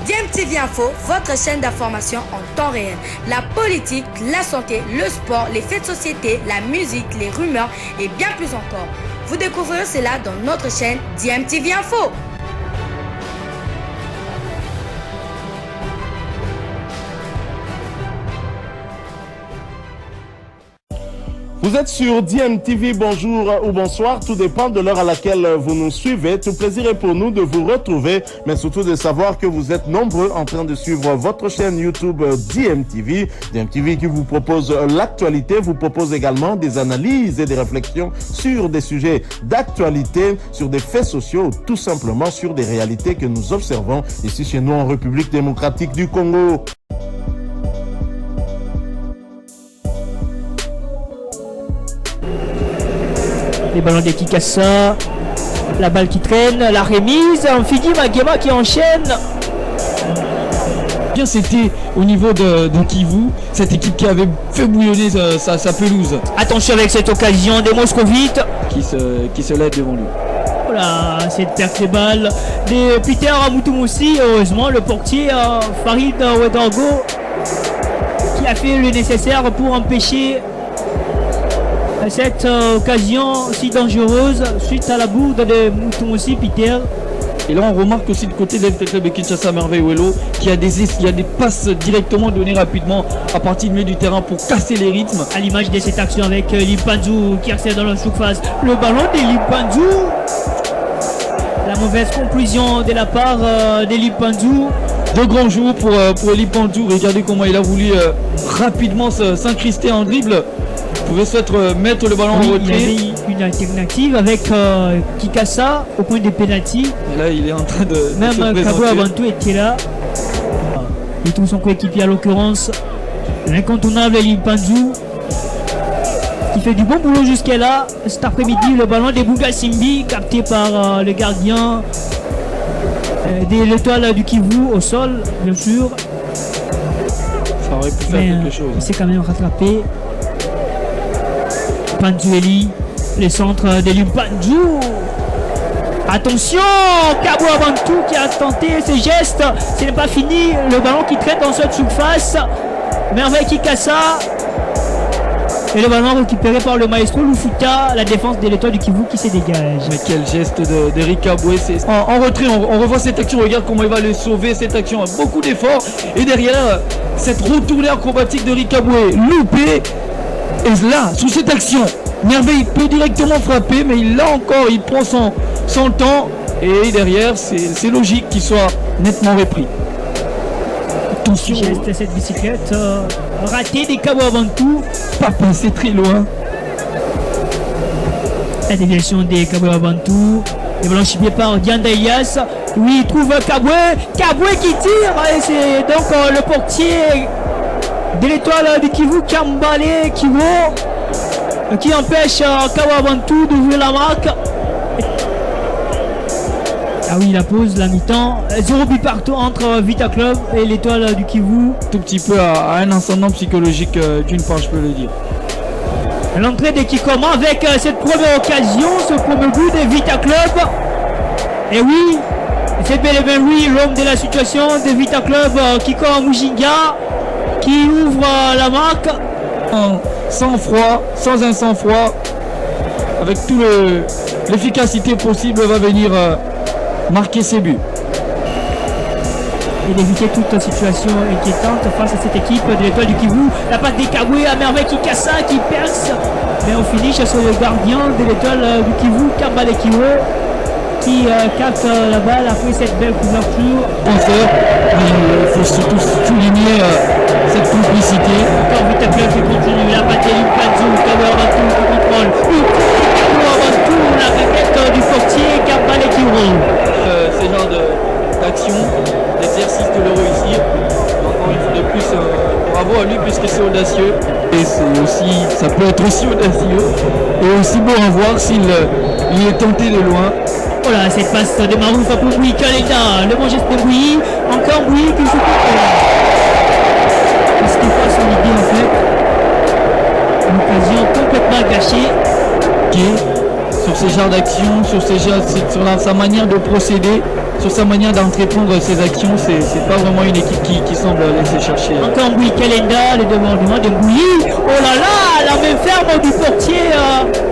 DMTV Info, votre chaîne d'information en temps réel. La politique, la santé, le sport, les faits de société, la musique, les rumeurs et bien plus encore. Vous découvrirez cela dans notre chaîne DMTV Info. Vous êtes sur DMTV, bonjour ou bonsoir, tout dépend de l'heure à laquelle vous nous suivez. Tout plaisir est pour nous de vous retrouver, mais surtout de savoir que vous êtes nombreux en train de suivre votre chaîne YouTube DMTV. DMTV qui vous propose l'actualité, vous propose également des analyses et des réflexions sur des sujets d'actualité, sur des faits sociaux, tout simplement sur des réalités que nous observons ici chez nous en République démocratique du Congo. Les ballons de Kikassa, la balle qui traîne, la remise, Amphidi Magema qui enchaîne. Bien, c'était au niveau de Kivu, cette équipe qui avait fait bouillonner sa pelouse. Attention avec cette occasion des Moscovites qui se lève devant lui. Voilà, cette perte de balle de Peter Moutoumossi. Heureusement, le portier Farid Ouedraogo qui a fait le nécessaire pour empêcher cette occasion si dangereuse suite à la bourde de Moutoumossi Peter. Et là on remarque aussi du côté de l'FT Club de Kinshasa Merveille Wello qu'il y a des passes directement données rapidement à partir du milieu du terrain pour casser les rythmes. À l'image de cette action avec Limpanzou qui accède dans la surface. Le ballon de Limpanzou. La mauvaise conclusion de la part de Limpanzou. De grands jours pour Limpanzou. Regardez comment il a voulu rapidement s'incruster en dribble. Il pouvait souhaiter mettre le ballon en retrait. Il y avait une alternative avec Kikassa au point des pénaltys. Et là, il est en train de même se présenter. Kabo Abantou était là. Et tout son coéquipier, à l'occurrence l'incontournable Limpanzou, qui fait du bon boulot jusqu'à là. Cet après-midi, le ballon de Bouga Simbi capté par le gardien de l'étoile du Kivu au sol, bien sûr. Ça aurait pu faire quelque chose. Il s'est quand même rattrapé. Panzueli, les centres de Limpanzou. Attention, Kabo Abantou qui a tenté ses gestes. Ce n'est pas fini. Le ballon qui traîne dans cette surface. Merveille Kikassa. Et le ballon récupéré par le maestro Lufuta. La défense de l'étoile du Kivu qui se dégage. Mais quel geste d'Eric Kaboué. En retrait, on revoit cette action. Regarde comment il va le sauver. Cette action a beaucoup d'efforts. Et derrière, cette retournée acrobatique d'Eric Kaboué loupée. Et là, sous cette action, Merveille peut directement frapper, mais il prend son temps. Et derrière, c'est logique qu'il soit nettement repris. Attention. Geste cette bicyclette ratée des Kabo Abantou. Pas passé très loin. La déviation des Kabo Abantou. Le ballon chipé par Dianda Elias. Oui, il trouve Kaboué. Kaboué qui tire. Et c'est donc le portier de l'étoile du Kivu, Kambale Kivu, qui empêche Kabo Abantou d'ouvrir la marque. Ah oui, la pause, la mi-temps. 0 but partout entre Vita Club et l'étoile du Kivu. Tout petit peu à un ascendant psychologique d'une part, je peux le dire. L'entrée de Kikoma avec cette première occasion, ce premier but de Vita Club. Et oui, c'est bel et bien lui, l'homme de la situation de Vita Club, Kiko Mujinga, qui ouvre la marque. Sans froid, sans un sang-froid, avec toute l'efficacité possible, va venir marquer ses buts. Et d'éviter toute situation inquiétante face à cette équipe de l'étoile du Kivu. La passe des Kaboué à merveille Kikassa qui perce. Mais on finit sur le gardien de l'étoile du Kivu, Kambale Kivu, qui capte la balle après cette belle couverture. Il faut surtout souligner cette complicité. Encore Vita Club qui continue, la patte de Limpanzou, Kabo Abantou qui contrôle. Kabo Abantou, la raquette du portier, Kambale Kivu. Ce genre d'action, d'exercice de le réussir. Encore une fois de plus, bravo à lui puisque c'est audacieux. Et ça peut être aussi audacieux et aussi beau à voir s'il est tenté de loin. Voilà, cette passe de Marouf pour Bouy Kalenda, le bon geste de Bouy, encore Bouy qui se fait. C'était pas son idée en fait. Une occasion complètement gâchée. Ok. sur ces genres d'actions, sur sa manière de procéder, sur sa manière d'entreprendre ses actions. C'est pas vraiment une équipe qui semble laisser chercher. Encore Mbouy Kelenda, le demandement de Mbouy. Oh là là, la main ferme du portier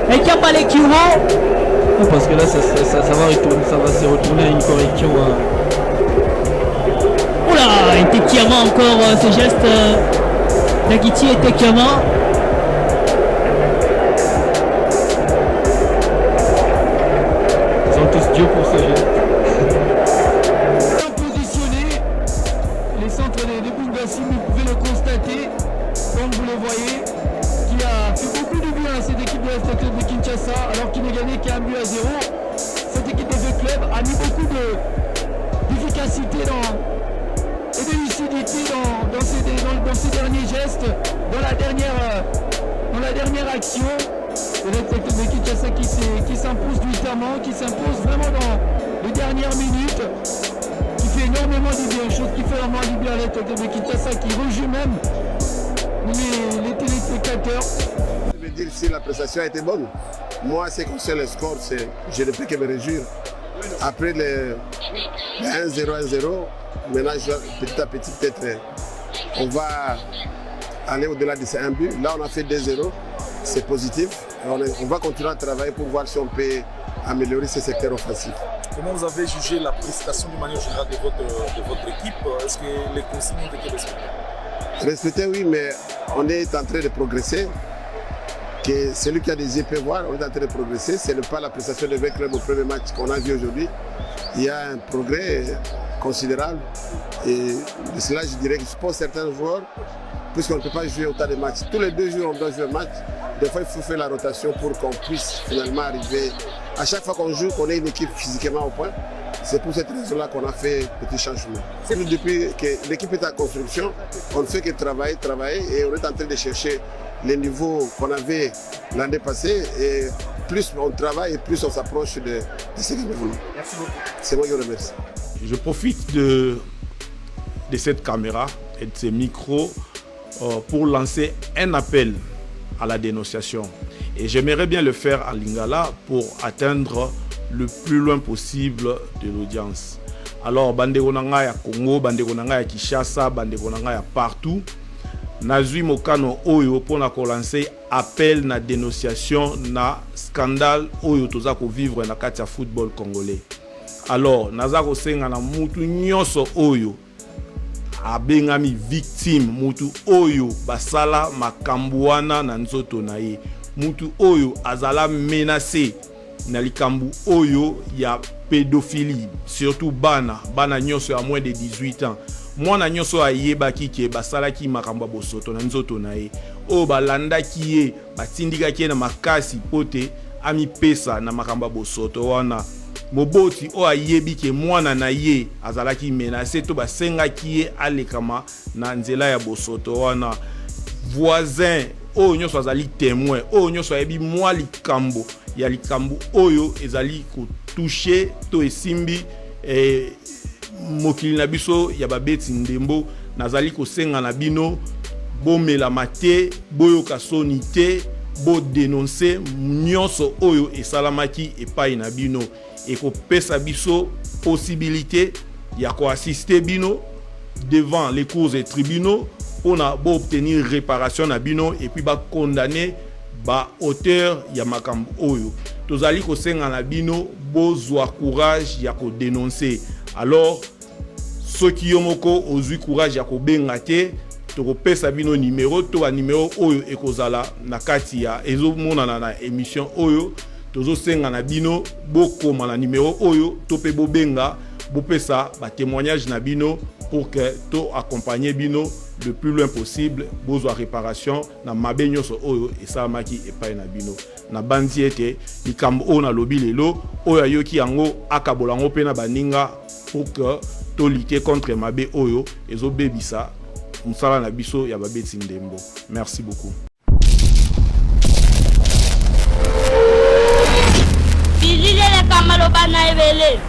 avec Yamalé Kiro. Parce que là, ça va se retourner à une correction. Oh là, et Tekiama encore ce geste d'Agiti et Tekiama. Ils sont tous Dieu pour ce geste. Bien positionnés, les centres de Bungassi, vous pouvez le constater, comme vous le voyez, qui a fait beaucoup de bien à cette équipe de FC Club de Kinshasa, alors qu'il n'est gagné qu'un but à 0. Cette équipe de FC Club a mis beaucoup d'efficacité et de lucidité dans ces derniers gestes, dans la dernière action. Et le FC Club de Kinshasa qui s'impose nuitamment, qui s'impose vraiment dans les dernières minutes, qui fait énormément du bien, chose qui fait vraiment du bien à l'être de Kinshasa, qui rejoue même les téléspectateurs. Je veux dire si la prestation a été bonne. Moi, c'est concerne le score, je ne peux que me réjouir. Après le 1-0, 1-0, maintenant petit à petit, peut-être, on va aller au-delà de ces 1 but. Là, on a fait 2-0, c'est positif. On va continuer à travailler pour voir si on peut améliorer ce secteur offensif. Comment vous avez jugé la prestation de manière générale de votre équipe? Est-ce que les consignes ont été respectées? Respectées, oui, mais on est en train de progresser. Que celui qui a des yeux peut voir, on est en train de progresser. Ce n'est pas la prestation de V Club au premier match qu'on a vu aujourd'hui. Il y a un progrès considérable. Et de cela, je dirais que pour certains joueurs, puisqu'on ne peut pas jouer autant de matchs, tous les 2 jours, on doit jouer un match. Des fois, il faut faire la rotation pour qu'on puisse finalement arriver. À chaque fois qu'on joue, qu'on ait une équipe physiquement au point. C'est pour cette raison-là qu'on a fait petit changement. Depuis que l'équipe est en construction, on ne fait que travailler, et on est en train de chercher les niveaux qu'on avait l'année passée. Et plus on travaille, et plus on s'approche de ce que nous voulons. Merci beaucoup. C'est moi qui vous remercie. Je profite de cette caméra et de ces micros pour lancer un appel à la dénonciation. Et j'aimerais bien le faire à Lingala pour atteindre le plus loin possible de l'audience. Alors, bandeko nanga ya Congo, bandeko nanga ya Kinshasa, bandeko nanga ya partout, nazui mokano oyo pona ko lancer appel na dénonciation na scandale oyo toza ko vivre na kati ya football congolais. Alors, naza ko senga na mutu nyonso oyo abengami victime, mutu oyo basala makambo wana na nzoto na ye, mutu oyo azala menacé na likambu oyo ya pédophilie, surtout bana nyonso ya moins de 18 ans. Mwana nyonso ayebaki ke basalaki makambo bosoto na nzoto na ye, o balandaki ye batindikaki ye na makasi pote ami pesa na makambo bosoto wana. Moboti o ayebi ke mwana na ye azalaki menacé, to basengaki ye alekama na nzela ya bosoto wana. Voisin oyo nyonso azali témoin, oyo nyonso ayebi mwa likambo ya likambo oyo ezali ko toucher to esimbi mokili na biso ya babeti ndembo, nazali ko senga na bino bomela mate, boyoka soni te, bo dénoncer nyonso oyo esalamaki epai na bino, et ko pesa biso possibilité ya ko assister bino devant les cours et tribunaux pour obtenir réparation na bino, et puis ba condamner ba auteur ya makambo oyo. Tozali ko senga na bino bozwa courage ya ko dénoncer. Alors ceux qui yomoko ozui courage ya ko benga te, to ko pesa bino numéro, to ba numéro oyo ekozala na kati ya ezo mona na émission oyo. Tozo senga na bino bokoma na numéro oyo, to pe bo benga bo pesa ba témoignage na bino pour que to accompagner bino le plus loin possible, besoin réparation na mabe nyonso oyo esalamaki epai na bino. Na bandi ete likambo oyo na lobi lelo oyo ayoki yango akabola ngo pe na baninga pour que to lutter contre mabe oyo ezobebisa musala na biso ya babeti ndembo. Merci beaucoup. Bilile le kamalo bana ebele.